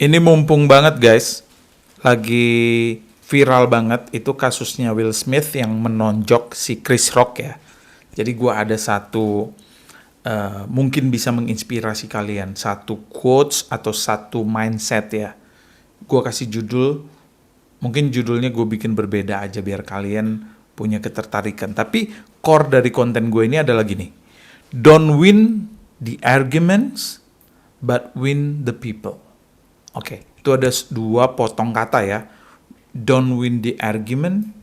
Ini mumpung banget guys, lagi viral banget itu kasusnya Will Smith yang menonjok si Chris Rock ya. Jadi gua ada satu mungkin bisa menginspirasi kalian, satu quotes atau satu mindset ya. Gua kasih judul, mungkin judulnya gue bikin berbeda aja biar kalian punya ketertarikan. Tapi core dari konten gue ini adalah gini. Don't win the arguments, but win the people. Oke, itu ada dua potong kata ya. Don't win the argument,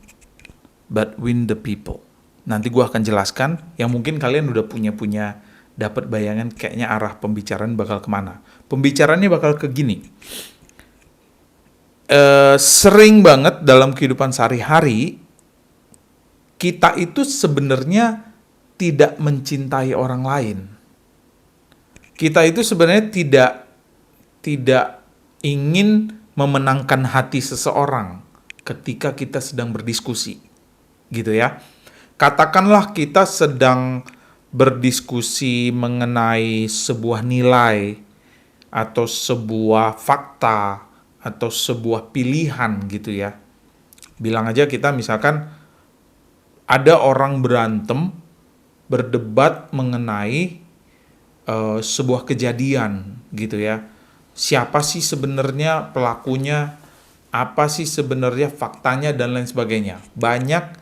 but win the people. Nanti gue akan jelaskan, yang mungkin kalian udah punya dapat bayangan kayaknya arah pembicaraan bakal kemana. Pembicaranya bakal ke gini. Sering banget dalam kehidupan sehari-hari, kita itu sebenarnya tidak mencintai orang lain. Kita itu sebenarnya tidak ingin memenangkan hati seseorang ketika kita sedang berdiskusi, gitu ya. Katakanlah kita sedang berdiskusi mengenai sebuah nilai atau sebuah fakta atau sebuah pilihan gitu ya. Bilang aja kita misalkan ada orang berantem, berdebat mengenai sebuah kejadian gitu ya. Siapa sih sebenarnya pelakunya, apa sih sebenarnya faktanya dan lain sebagainya. Banyak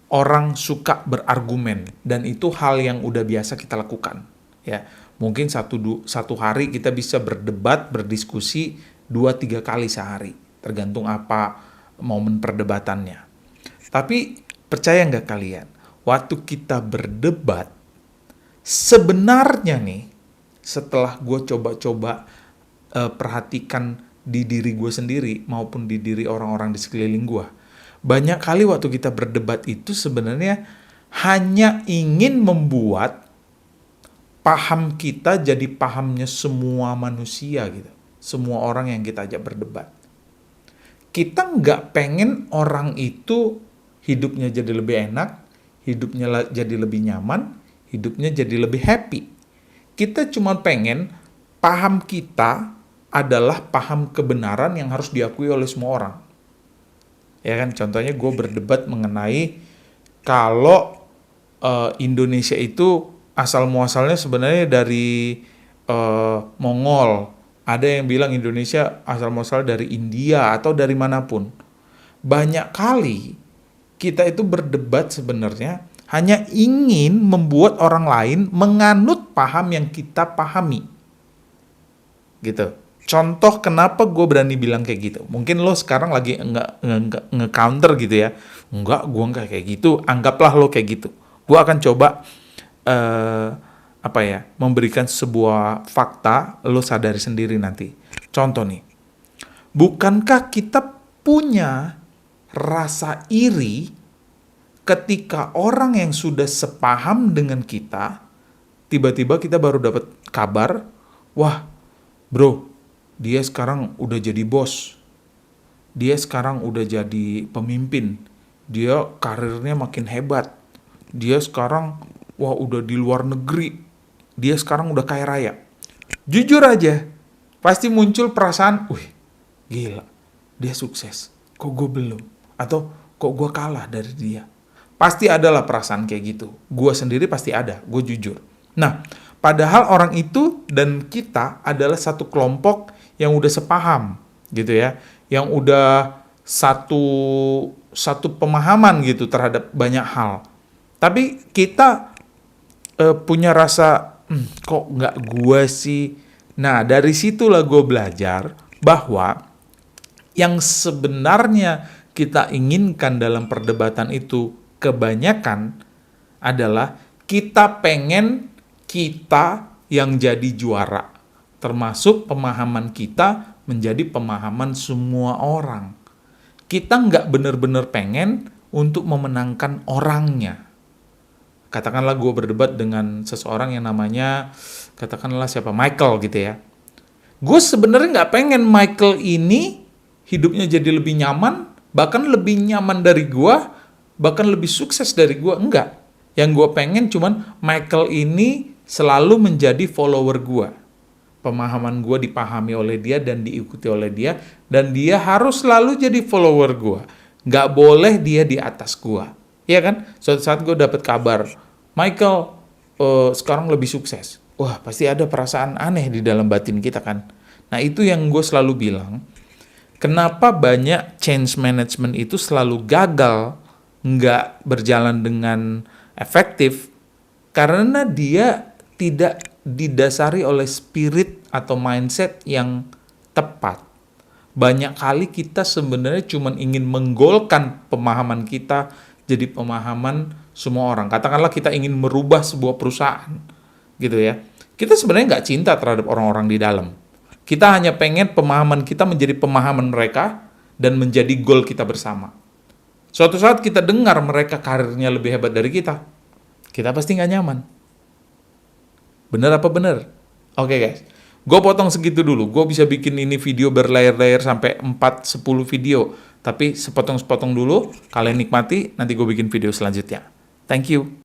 orang suka berargumen dan itu hal yang udah biasa kita lakukan ya. Mungkin satu hari kita bisa berdebat, berdiskusi 2-3 kali sehari, tergantung apa momen perdebatannya. Tapi percaya nggak kalian, waktu kita berdebat, sebenarnya nih, setelah gue coba-coba perhatikan di diri gue sendiri maupun di diri orang-orang di sekeliling gue, banyak kali waktu kita berdebat itu sebenarnya hanya ingin membuat paham kita jadi pahamnya semua manusia gitu, semua orang yang kita ajak berdebat. Kita nggak pengen orang itu hidupnya jadi lebih enak, hidupnya jadi lebih nyaman, hidupnya jadi lebih happy. Kita cuma pengen paham kita adalah paham kebenaran yang harus diakui oleh semua orang. Ya kan, contohnya gue berdebat mengenai kalau Indonesia itu asal muasalnya sebenarnya dari Mongol. Ada yang bilang Indonesia asal muasal dari India atau dari manapun. Banyak kali kita itu berdebat sebenarnya hanya ingin membuat orang lain menganut paham yang kita pahami. Gitu. Contoh kenapa gue berani bilang kayak gitu. Mungkin lo sekarang lagi nge-counter gitu ya. Enggak, gue enggak kayak gitu. Anggaplah lo kayak gitu. Gue akan coba memberikan sebuah fakta, lo sadari sendiri nanti. Contoh nih. Bukankah kita punya rasa iri ketika orang yang sudah sepaham dengan kita, tiba-tiba kita baru dapat kabar, wah bro, dia sekarang udah jadi bos. Dia sekarang udah jadi pemimpin. Dia karirnya makin hebat. Dia sekarang, wah udah di luar negeri. Dia sekarang udah kaya raya. Jujur aja, pasti muncul perasaan, wih gila, dia sukses. Kok gue belum? Atau kok gue kalah dari dia? Pasti adalah perasaan kayak gitu. Gue sendiri pasti ada, gue jujur. Nah, padahal orang itu dan kita adalah satu kelompok yang udah sepaham gitu ya, yang udah satu pemahaman gitu terhadap banyak hal. Tapi kita punya rasa kok nggak gue sih. Nah dari situlah gue belajar bahwa yang sebenarnya kita inginkan dalam perdebatan itu kebanyakan adalah kita pengen kita yang jadi juara. Termasuk pemahaman kita menjadi pemahaman semua orang. Kita nggak benar-benar pengen untuk memenangkan orangnya. Katakanlah gue berdebat dengan seseorang yang namanya, katakanlah siapa, Michael gitu ya. Gue sebenarnya nggak pengen Michael ini hidupnya jadi lebih nyaman, bahkan lebih nyaman dari gue, bahkan lebih sukses dari gue. Enggak. Yang gue pengen cuman Michael ini selalu menjadi follower gue. pemahaman gue dipahami oleh dia dan diikuti oleh dia, dan dia harus selalu jadi follower gue. Nggak boleh dia di atas gue. Iya kan? Suatu saat gue dapet kabar, Michael sekarang lebih sukses. Wah, pasti ada perasaan aneh di dalam batin kita kan. Nah, itu yang gue selalu bilang, kenapa banyak change management itu selalu gagal, nggak berjalan dengan efektif, karena dia tidak didasari oleh spirit atau mindset yang tepat. Banyak kali kita sebenarnya cuma ingin menggolkan pemahaman kita jadi pemahaman semua orang. Katakanlah kita ingin merubah sebuah perusahaan, gitu ya. Kita sebenarnya nggak cinta terhadap orang-orang di dalam. Kita hanya pengen pemahaman kita menjadi pemahaman mereka dan menjadi goal kita bersama. Suatu saat kita dengar mereka karirnya lebih hebat dari kita pasti nggak nyaman. Bener apa bener? Oke guys, gue potong segitu dulu. Gue bisa bikin ini video berlayar-layar sampai 4-10 video. Tapi sepotong-sepotong dulu, kalian nikmati, nanti gue bikin video selanjutnya. Thank you.